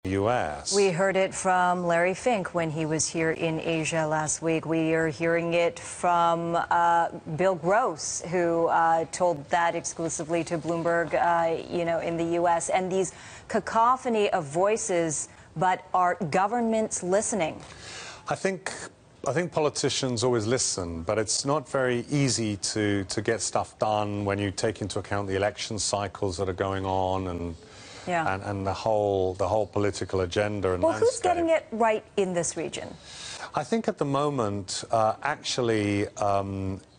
US. We heard it from Larry Fink when he was here in Asia last week. We are hearing it from Bill Gross, who told that exclusively to Bloomberg, in the US. And these cacophony of voices, but are governments listening? I think politicians always listen, but it's not very easy to get stuff done when you take into account the election cycles that are going on and the whole political agenda and landscape. Who's getting it right in this region? I think at the moment,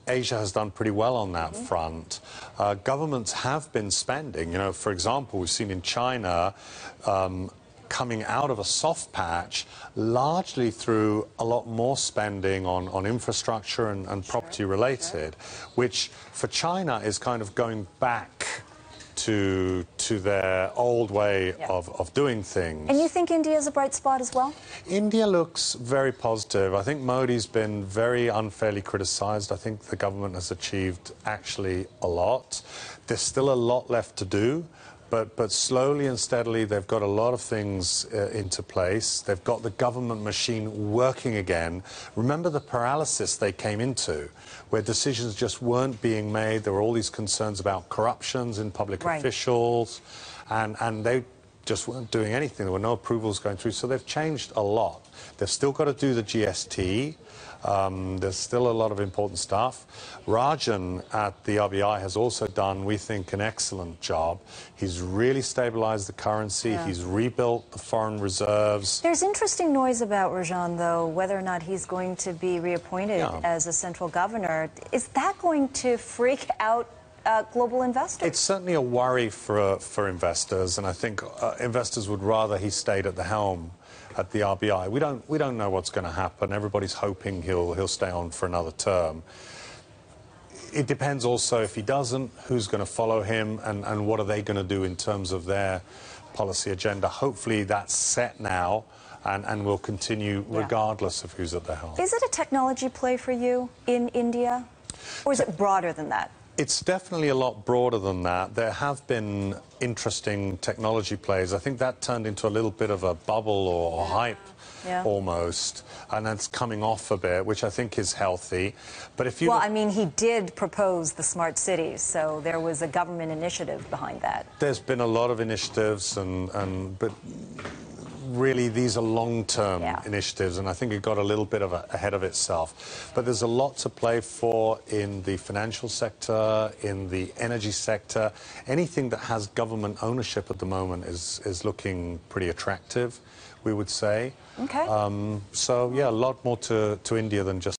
Asia has done pretty well on that front. Governments have been spending. You know, for example, we've seen in China coming out of a soft patch largely through a lot more spending on infrastructure and property related, which for China is kind of going back to their old way of doing things. And you think India is a bright spot as well? India looks very positive. I think Modi's been very unfairly criticized. I think the government has achieved actually a lot. There's still a lot left to do. But slowly and steadily, they've got a lot of things into place. They've got the government machine working again. Remember the paralysis they came into, where decisions just weren't being made. There were all these concerns about corruptions in public officials, and they just weren't doing anything. There were no approvals going through, so they've changed a lot. They've still got to do the GST. There's still a lot of important stuff. Rajan at the RBI has also done, we think, an excellent job. He's really stabilized the currency. He's rebuilt the foreign reserves. There's interesting noise about Rajan, though, whether or not he's going to be reappointed as a central governor. Is that going to freak out global investors? It's certainly a worry for investors, and I think investors would rather he stayed at the helm at the RBI. We don't know what's going to happen. Everybody's hoping he'll stay on for another term. It depends also if he doesn't, who's going to follow him, and what are they going to do in terms of their policy agenda. Hopefully that's set now and will continue regardless of who's at the helm. Is it a technology play for you in India, or is it broader than that? It's definitely a lot broader than that. There have been interesting technology plays. I think that turned into a little bit of a bubble or hype almost, and that's coming off a bit, which I think is healthy. But if you I mean, he did propose the smart cities, so there was a government initiative behind that. There's been a lot of initiatives, but really, these are long-term initiatives, and I think it got a little bit ahead of itself. But there's a lot to play for in the financial sector, in the energy sector. Anything that has government ownership at the moment is looking pretty attractive, we would say. Okay. So, yeah, a lot more to India than just